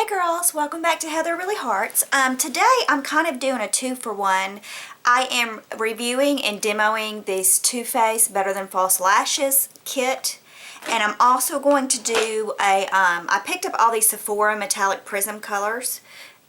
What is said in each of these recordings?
Girls, welcome back to Heather Really Hearts. Today I'm kind of doing a 2-for-1. I am reviewing and demoing this Too Faced Better Than False Lashes kit, and I'm also going to do a, I picked up all these Sephora metallic prism colors,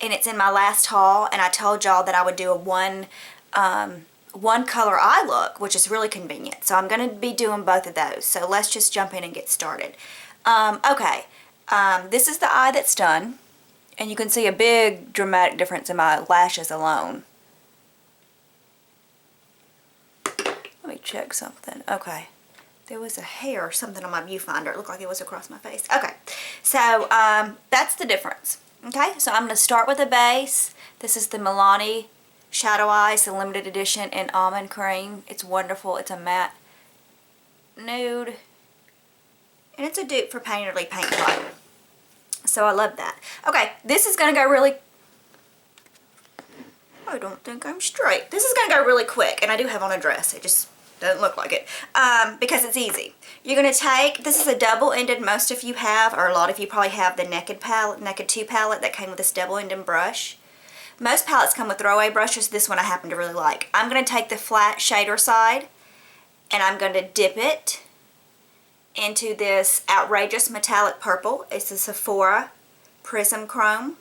and it's in my last haul, and I told y'all that I would do a one color eye look, which is really convenient. So I'm going to be doing both of those. So let's just jump in and get started. This is the eye that's done, and you can see a big dramatic difference in my lashes alone. Let me check something. Okay, there was a hair or something on my viewfinder. It looked like it was across my face. Okay, so that's the difference. Okay, so I'm going to start with a base. This is the Milani Shadow Eyes, the limited edition in almond cream. It's wonderful. It's a matte nude, and it's a dupe for Painterly Paint Pot. So I love that. Okay, this is going to go really... I don't think I'm straight. This is going to go really quick, and I do have on a dress. It just doesn't look like it because it's easy. You're going to take... This is a double-ended, most of you have, or a lot of you probably have the Naked palette, Naked 2 palette that came with this double-ended brush. Most palettes come with throwaway brushes. This one I happen to really like. I'm going to take the flat shader side, and I'm going to dip it into this outrageous metallic purple. It's the Sephora Prism Chrome.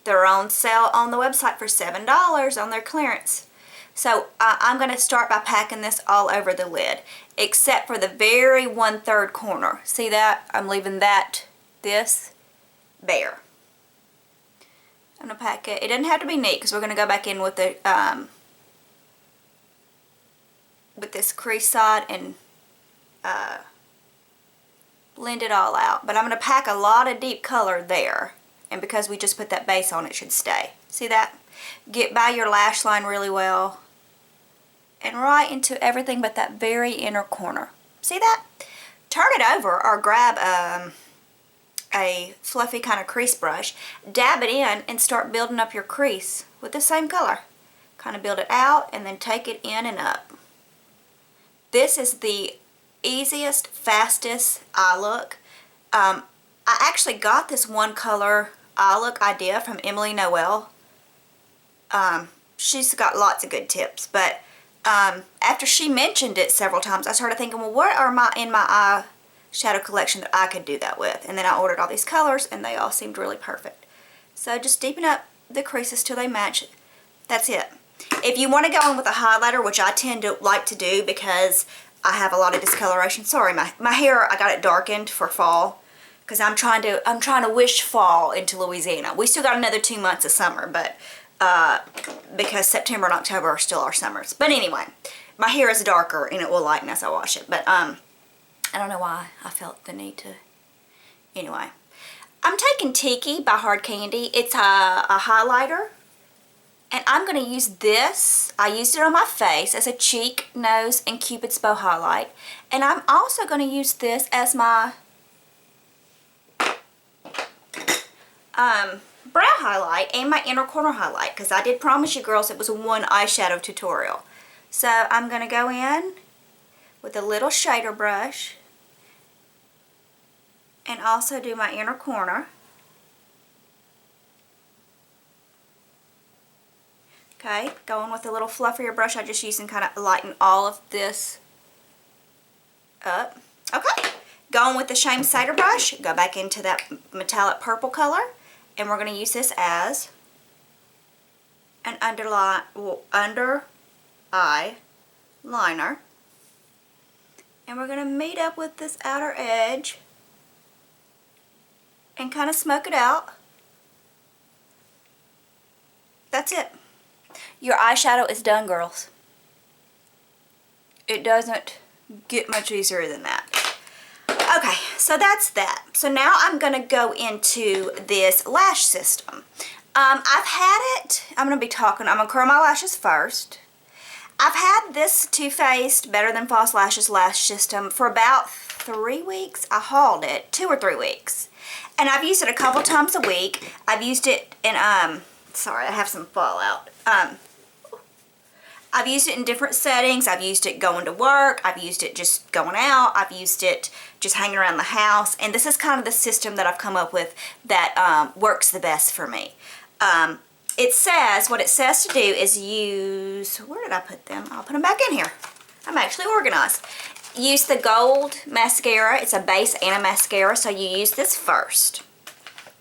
They're on sale on the website for $7 on their clearance. So I'm going to start by packing this all over the lid, except for the very 1/3 corner. See that? I'm leaving this bare. I'm going to pack it. It doesn't have to be neat because we're going to go back in with the with this crease side and blend it all out. But I'm going to pack a lot of deep color there, and because we just put that base on, it should stay. See that? Get by your lash line really well and right into everything but that very inner corner. See that? Turn it over or grab a fluffy kind of crease brush, dab it in, and start building up your crease with the same color. Kind of build it out and then take it in and up. This is the easiest, fastest eye look. I actually got this one color eye look idea from Emily Noel. She's got lots of good tips, but after she mentioned it several times, I started thinking, well, what are in my eye shadow collection that I could do that with? And then I ordered all these colors, and they all seemed really perfect. So just deepen up the creases till they match. That's it. If you want to go in with a highlighter, which I tend to like to do because I have a lot of discoloration. Sorry, my hair, I got it darkened for fall because I'm trying to wish fall into Louisiana. We still got another 2 months of summer, but because September and October are still our summers. But anyway, my hair is darker and it will lighten as I wash it. But I don't know why I felt the need to. Anyway, I'm taking Tiki by Hard Candy. It's a highlighter. And I'm going to use this. I used it on my face as a cheek, nose, and Cupid's bow highlight. And I'm also going to use this as my brow highlight and my inner corner highlight. Because I did promise you girls it was a one eyeshadow tutorial. So I'm going to go in with a little shader brush and also do my inner corner. Okay, going with a little fluffier brush I just used and kind of lighten all of this up. Okay, going with the Shame Cider brush, go back into that metallic purple color, and we're going to use this as an under eye liner. And we're going to meet up with this outer edge and kind of smoke it out. That's it. Your eyeshadow is done, girls. It doesn't get much easier than that. Okay, so that's that. So now I'm going to go into this lash system. I've had it, I'm going to curl my lashes first. I've had this Too Faced Better Than False Lashes lash system for about 3 weeks. I hauled it 2 or 3 weeks. And I've used it a couple times a week. I've used it in, sorry, I have some fallout. I've used it in different settings. I've used it going to work. I've used it just going out. I've used it just hanging around the house. And this is kind of the system that I've come up with that works the best for me. It says, what it says to do is use, where did I put them? I'll put them back in here. I'm actually organized. Use the gold mascara. It's a base and a mascara, so you use this first.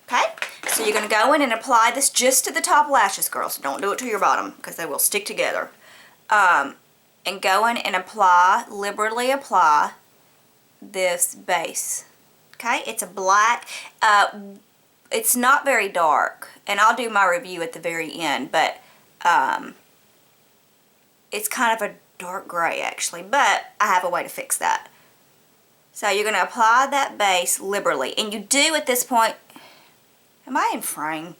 Okay? So you're going to go in and apply this just to the top lashes, girls. Don't do it to your bottom because they will stick together. And go in and apply, liberally apply this base. Okay? It's a black. It's not very dark, and I'll do my review at the very end, but it's kind of a dark gray actually, but I have a way to fix that. So you're going to apply that base liberally, and you do at this point, am I in frame?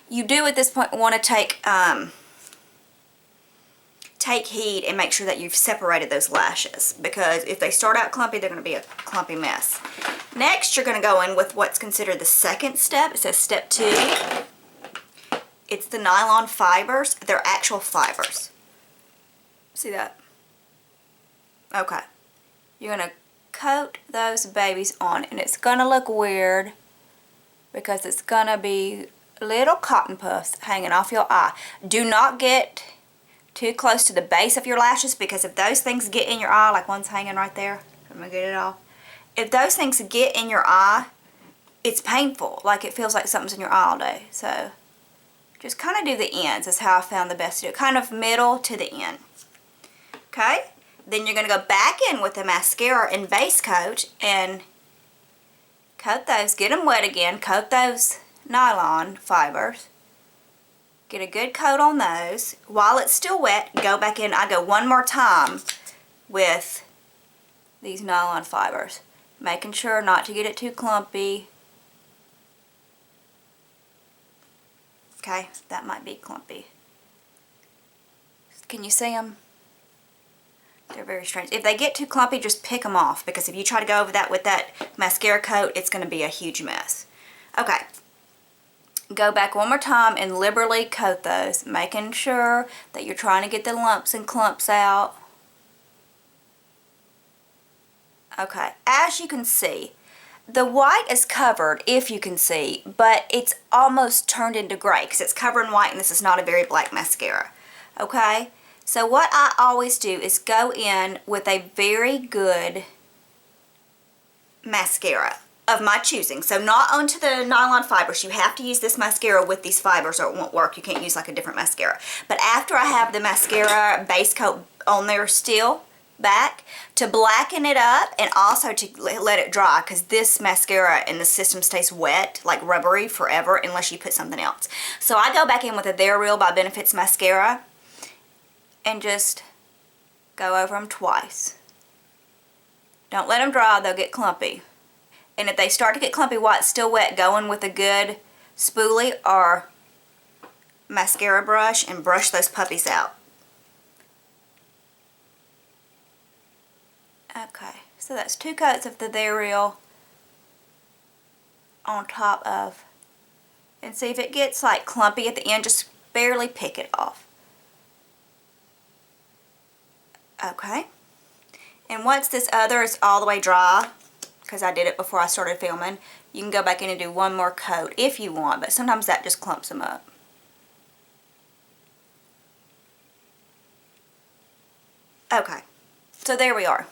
You do at this point want to take heed and make sure that you've separated those lashes, because if they start out clumpy, they're going to be a clumpy mess. Next, you're going to go in with what's considered the second step. It says step 2. It's the nylon fibers. They're actual fibers. See that? Okay. You're going to coat those babies on, and it's going to look weird because it's going to be little cotton puffs hanging off your eye. Do not get too close to the base of your lashes, because if those things get in your eye, like one's hanging right there, I'm going to get it off. If those things get in your eye, it's painful. Like it feels like something's in your eye all day. So just kind of do the ends is how I found the best to do it. Kind of middle to the end. Okay? Then you're going to go back in with the mascara and base coat and coat those. Get them wet again. Coat those nylon fibers. Get a good coat on those. While it's still wet, go back in. I go one more time with these nylon fibers, making sure not to get it too clumpy. Okay, that might be clumpy. Can you see them? They're very strange. If they get too clumpy, just pick them off, because if you try to go over that with that mascara coat, it's going to be a huge mess. Okay. Go back one more time and liberally coat those, making sure that you're trying to get the lumps and clumps out. Okay, as you can see, the white is covered, if you can see, but it's almost turned into gray because it's covered in white, and this is not a very black mascara. Okay, so what I always do is go in with a very good mascara of my choosing. So not onto the nylon fibers. You have to use this mascara with these fibers or it won't work. You can't use like a different mascara. But after I have the mascara base coat on there still back, to blacken it up and also to let it dry, because this mascara in the system stays wet, like rubbery forever, unless you put something else. So I go back in with a They're Real by Benefits mascara and just go over them twice. Don't let them dry, they'll get clumpy. And if they start to get clumpy while it's still wet, go in with a good spoolie or mascara brush and brush those puppies out. Okay, so that's 2 coats of the They're Real on top of. And see if it gets like clumpy at the end, just barely pick it off. Okay. And once this other is all the way dry, because I did it before I started filming, you can go back in and do one more coat if you want, but sometimes that just clumps them up. Okay, so there we are.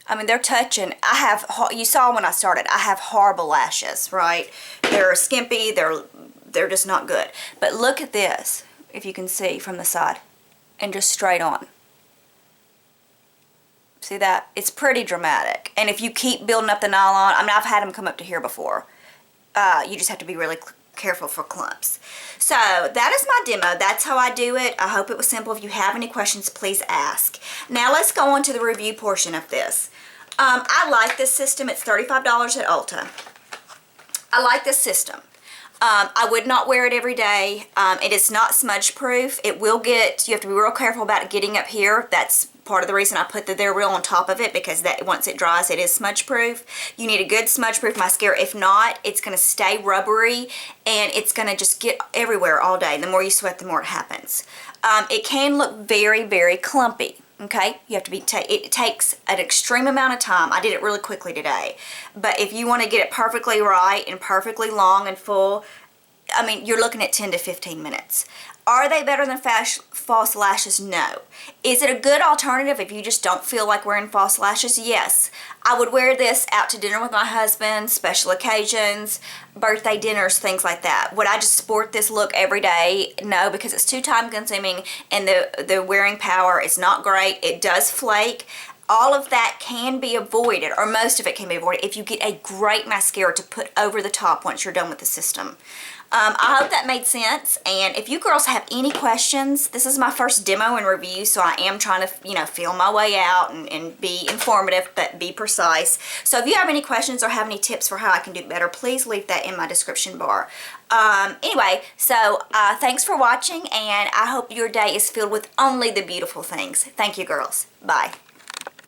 I mean, they're touching. I have, you saw when I started, I have horrible lashes, right? They're skimpy, they're just not good. But look at this, if you can see from the side, and just straight on. See that? It's pretty dramatic. And if you keep building up the nylon, I mean, I've had them come up to here before. You just have to be really careful for clumps. So that is my demo. That's how I do it. I hope it was simple. If you have any questions, please ask. Now let's go on to the review portion of this. I like this system. It's $35 at Ulta. I like this system. I would not wear it every day. It is not smudge proof. It will get, you have to be real careful about it getting up here. That's part of the reason I put the They're Real on top of it, because that once it dries, it is smudge proof. You need a good smudge proof mascara. If not, it's going to stay rubbery and it's going to just get everywhere all day. The more you sweat, the more it happens. It can look very, very clumpy. Okay, you have to be, it takes an extreme amount of time. I did it really quickly today. But if you want to get it perfectly right and perfectly long and full, I mean, you're looking at 10 to 15 minutes. Are they better than false lashes? No. Is it a good alternative if you just don't feel like wearing false lashes? Yes. I would wear this out to dinner with my husband, special occasions, birthday dinners, things like that. Would I just sport this look every day? No, because it's too time consuming and the wearing power is not great. It does flake. All of that can be avoided, or most of it can be avoided, if you get a great mascara to put over the top once you're done with the system. I hope that made sense, and if you girls have any questions, this is my first demo and review, so I am trying to, you know, feel my way out and be informative, but be precise. So if you have any questions or have any tips for how I can do better, please leave that in my description bar. Anyway, so thanks for watching, and I hope your day is filled with only the beautiful things. Thank you, girls. Bye.